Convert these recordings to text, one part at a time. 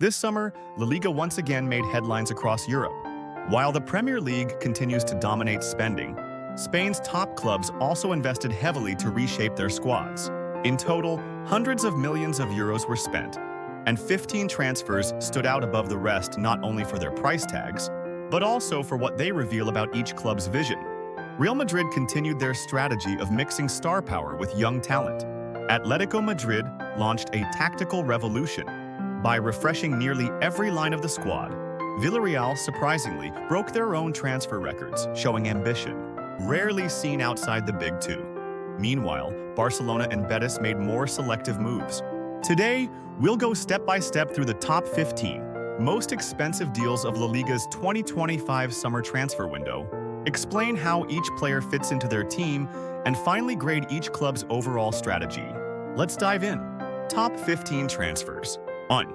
This summer, LaLiga once again made headlines across Europe. While the Premier League continues to dominate spending, Spain's top clubs also invested heavily to reshape their squads. In total, hundreds of millions of euros were spent, and 15 transfers stood out above the rest not only for their price tags, but also for what they reveal about each club's vision. Real Madrid continued their strategy of mixing star power with young talent. Atletico Madrid launched a tactical revolution by refreshing nearly every line of the squad. Villarreal, surprisingly, broke their own transfer records, showing ambition, rarely seen outside the Big Two. Meanwhile, Barcelona and Betis made more selective moves. Today, we'll go step by step through the top 15 most expensive deals of La Liga's 2025 summer transfer window, explain how each player fits into their team, and finally grade each club's overall strategy. Let's dive in. Top 15 transfers. 1.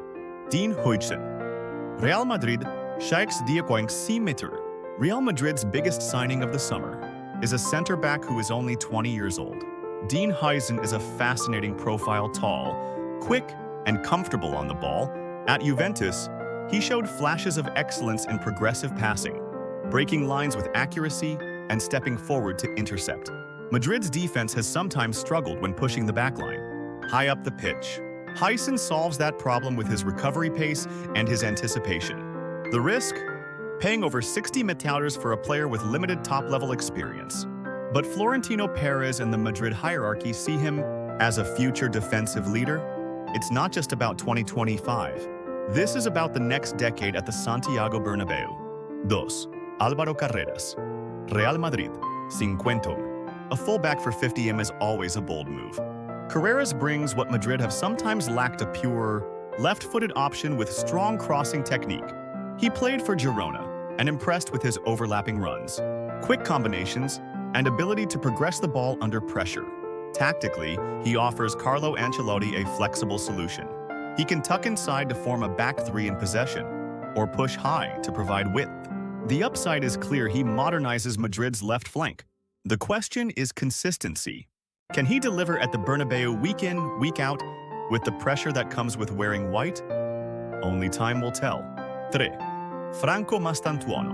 Dean Huijsen. Real Madrid Sheikhs Diakoing Simeter. Real Madrid's biggest signing of the summer is a center-back who is only 20 years old. Dean Huijsen is a fascinating profile, tall, quick, and comfortable on the ball. At Juventus, he showed flashes of excellence in progressive passing, breaking lines with accuracy and stepping forward to intercept. Madrid's defense has sometimes struggled when pushing the backline high up the pitch. Huijsen solves that problem with his recovery pace and his anticipation. The risk? Paying over 60 million for a player with limited top-level experience. But Florentino Perez and the Madrid hierarchy see him as a future defensive leader. It's not just about 2025. This is about the next decade at the Santiago Bernabeu. 2. Álvaro Carreras. Real Madrid. 50. A fullback for 50M is always a bold move. Carreras brings what Madrid have sometimes lacked: a pure, left-footed option with strong crossing technique. He played for Girona and impressed with his overlapping runs, quick combinations, and ability to progress the ball under pressure. Tactically, he offers Carlo Ancelotti a flexible solution. He can tuck inside to form a back three in possession, or push high to provide width. The upside is clear: he modernizes Madrid's left flank. The question is consistency. Can he deliver at the Bernabeu week in, week out, with the pressure that comes with wearing white? Only time will tell. 3. Franco Mastantuono.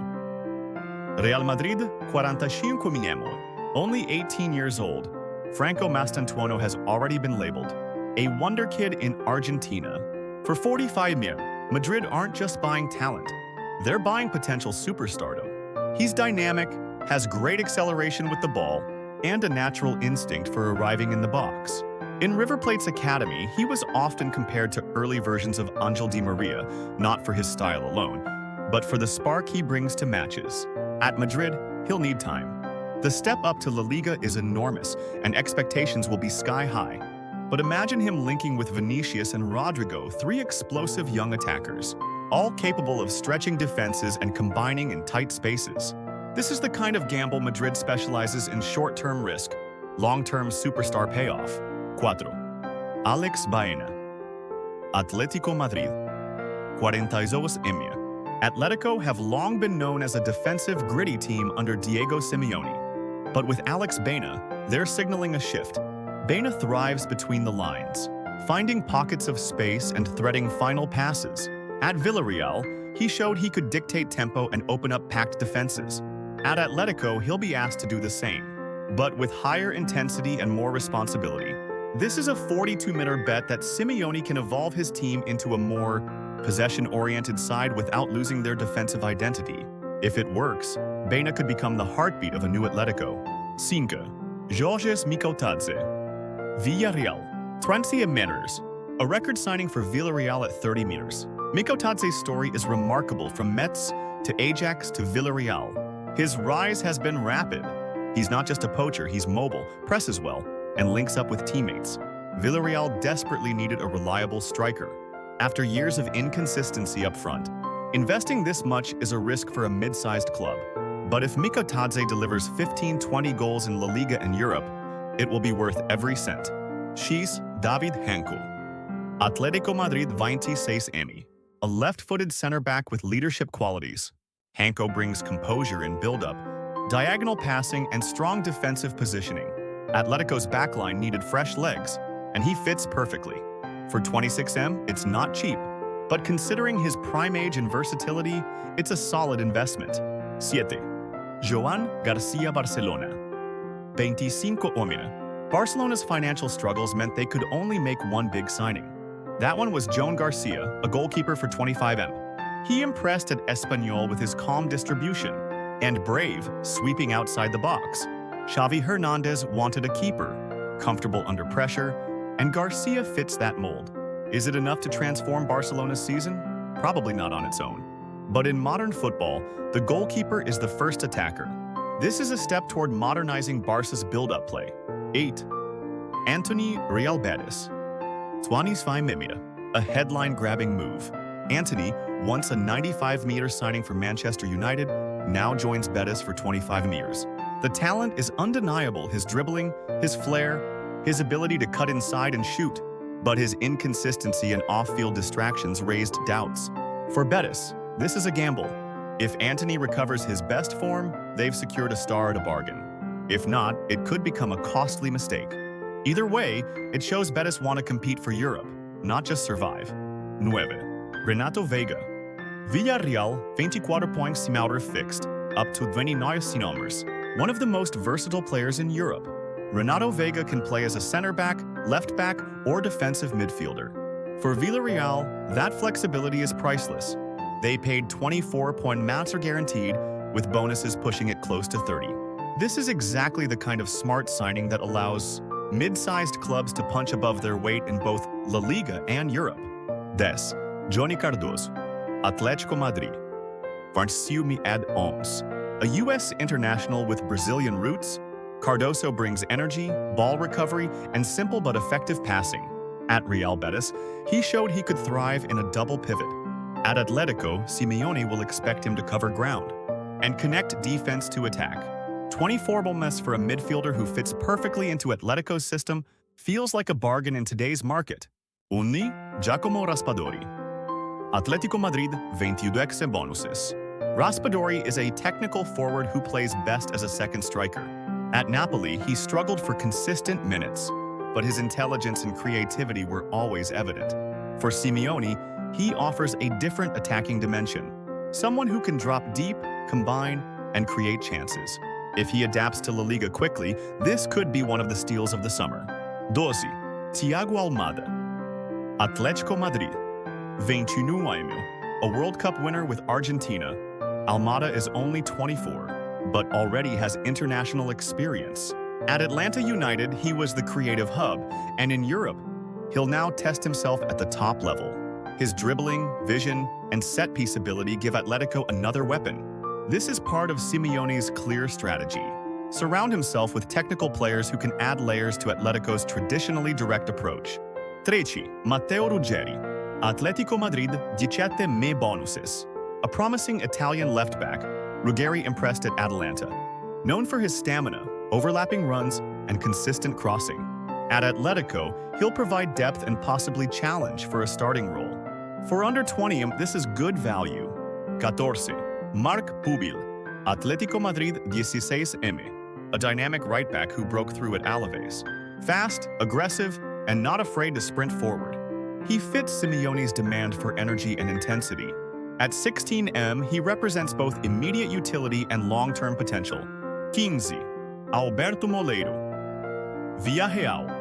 Real Madrid 45 minimo. Only 18 years old, Franco Mastantuono has already been labeled a wonder kid in Argentina. For 45 mil, Madrid aren't just buying talent, they're buying potential superstardom. He's dynamic, has great acceleration with the ball, and a natural instinct for arriving in the box. In River Plate's academy, he was often compared to early versions of Angel Di Maria, not for his style alone, but for the spark he brings to matches. At Madrid, he'll need time. The step up to La Liga is enormous, and expectations will be sky high. But imagine him linking with Vinicius and Rodrigo, 3 explosive young attackers, all capable of stretching defenses and combining in tight spaces. This is the kind of gamble Madrid specializes in: short-term risk, long-term superstar payoff. 4. Alex Baena. Atlético Madrid. 42 Emia. Atletico have long been known as a defensive, gritty team under Diego Simeone. But with Alex Baena, they're signaling a shift. Baena thrives between the lines, finding pockets of space and threading final passes. At Villarreal, he showed he could dictate tempo and open up packed defenses. At Atletico, he'll be asked to do the same, but with higher intensity and more responsibility. This is a 42-mitter bet that Simeone can evolve his team into a more possession-oriented side without losing their defensive identity. If it works, Baena could become the heartbeat of a new Atletico. 5. Georges Mikotadze. Villarreal. 20 meters. A record signing for Villarreal at 30 meters. Mikotadze's story is remarkable: from Metz to Ajax to Villarreal. His rise has been rapid. He's not just a poacher, he's mobile, presses well, and links up with teammates. Villarreal desperately needed a reliable striker. After years of inconsistency up front, investing this much is a risk for a mid-sized club. But if Mikotadze delivers 15-20 goals in La Liga and Europe, it will be worth every cent. 6. David Hanko. Atlético Madrid 26 Emi. A left-footed center-back with leadership qualities. Hanko brings composure in build-up, diagonal passing, and strong defensive positioning. Atletico's backline needed fresh legs, and he fits perfectly. For 26M, it's not cheap, But considering his prime age and versatility, it's a solid investment. 7. Joan Garcia Barcelona. 25 Omina. Barcelona's financial struggles meant they could only make one big signing. That one was Joan Garcia, a goalkeeper for 25M. He impressed at Espanyol with his calm distribution and brave, sweeping outside the box. Xavi Hernandez wanted a keeper, comfortable under pressure, and Garcia fits that mold. Is it enough to transform Barcelona's season? Probably not on its own. But in modern football, the goalkeeper is the first attacker. This is a step toward modernizing Barca's build-up play. 8. Anthony Realbetis. 25 a headline-grabbing move. Anthony, once a 95-meter signing for Manchester United, now joins Betis for 25 meters. The talent is undeniable, his dribbling, his flair, his ability to cut inside and shoot, but his inconsistency and off-field distractions raised doubts. For Betis, this is a gamble. If Anthony recovers his best form, they've secured a star at a bargain. If not, it could become a costly mistake. Either way, it shows Betis want to compete for Europe, not just survive. 9. Renato Vega. Villarreal, 24 points Simaurer fixed, up to 29 numbers. One of the most versatile players in Europe. Renato Vega can play as a center back, left back, or defensive midfielder. For Villarreal, that flexibility is priceless. They paid 24 point amounts are guaranteed, with bonuses pushing it close to 30. This is exactly the kind of smart signing that allows mid-sized clubs to punch above their weight in both LaLiga and Europe. 10. Johnny Cardoso. Atletico Madrid. 21. A U.S. international with Brazilian roots, Cardoso brings energy, ball recovery, and simple but effective passing. At Real Betis, he showed he could thrive in a double pivot. At Atletico, Simeone will expect him to cover ground and connect defense to attack. 24 bonus for a midfielder who fits perfectly into Atletico's system feels like a bargain in today's market. 1. Giacomo Raspadori. Atletico Madrid 22 bonuses. Raspadori is a technical forward who plays best as a second striker. At Napoli, he struggled for consistent minutes, but his intelligence and creativity were always evident. For Simeone, he offers a different attacking dimension, someone who can drop deep, combine, and create chances. If he adapts to La Liga quickly, this could be one of the steals of the summer. 12. Thiago Almada. Atletico Madrid. 21. A World Cup winner with Argentina, Almada is only 24, but already has international experience. At Atlanta United, he was the creative hub, and in Europe, he'll now test himself at the top level. His dribbling, vision, and set-piece ability give Atletico another weapon. This is part of Simeone's clear strategy. Surround himself with technical players who can add layers to Atletico's traditionally direct approach. 13. Matteo Ruggeri. Atletico Madrid 17 bonuses. A promising Italian left-back, Ruggeri impressed at Atalanta. Known for his stamina, overlapping runs, and consistent crossing. At Atletico, he'll provide depth and possibly challenge for a starting role. For under 20, this is good value. 14. Marc Pubil. Atletico Madrid 16M. A dynamic right-back who broke through at Alaves. Fast, aggressive, and not afraid to sprint forward. He fits Simeone's demand for energy and intensity. At 16M, he represents both immediate utility and long-term potential. 15. Alberto Moleiro. Villarreal.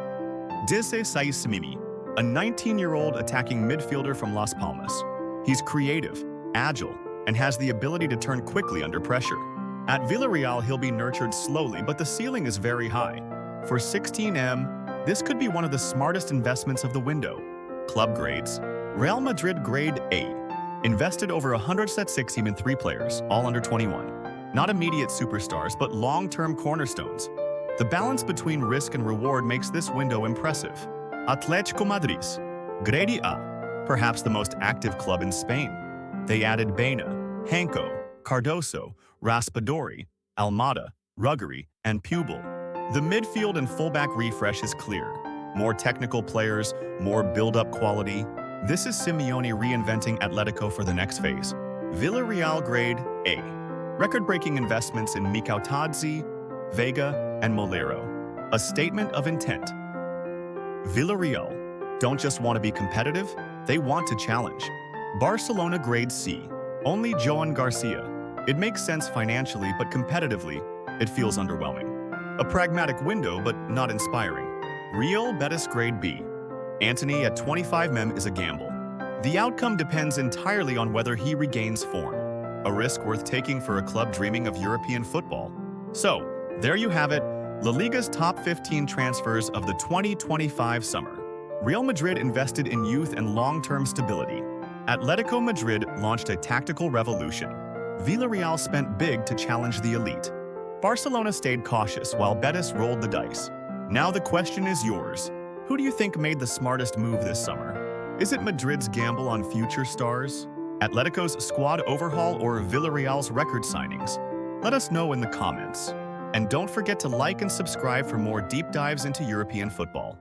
16 a 19-year-old attacking midfielder from Las Palmas. He's creative, agile, and has the ability to turn quickly under pressure. At Villarreal, he'll be nurtured slowly, but the ceiling is very high. For 16M, this could be one of the smartest investments of the window. Club grades. Real Madrid grade A. Invested over 160 in 3 players, all under 21. Not immediate superstars, but long-term cornerstones. The balance between risk and reward makes this window impressive. Atletico Madrid, grade A, perhaps the most active club in Spain. They added Baena, Hanko, Cardoso, Raspadori, Almada, Ruggeri, and Pubil. The midfield and fullback refresh is clear. More technical players, more build-up quality. This is Simeone reinventing Atletico for the next phase. Villarreal grade A. Record-breaking investments in Mikau Tadzi, Vega, and Moleiro. A statement of intent. Villarreal don't just want to be competitive, they want to challenge. Barcelona grade C. Only Joan Garcia. It makes sense financially, but competitively, it feels underwhelming. A pragmatic window, but not inspiring. Real Betis grade B. Antony at 25 mem is a gamble. The outcome depends entirely on whether he regains form. A risk worth taking for a club dreaming of European football. So, there you have it, La Liga's top 15 transfers of the 2025 summer. Real Madrid invested in youth and long-term stability. Atletico Madrid launched a tactical revolution. Villarreal spent big to challenge the elite. Barcelona stayed cautious while Betis rolled the dice. Now the question is yours. Who do you think made the smartest move this summer? Is it Madrid's gamble on future stars? Atletico's squad overhaul or Villarreal's record signings? Let us know in the comments. And don't forget to like and subscribe for more deep dives into European football.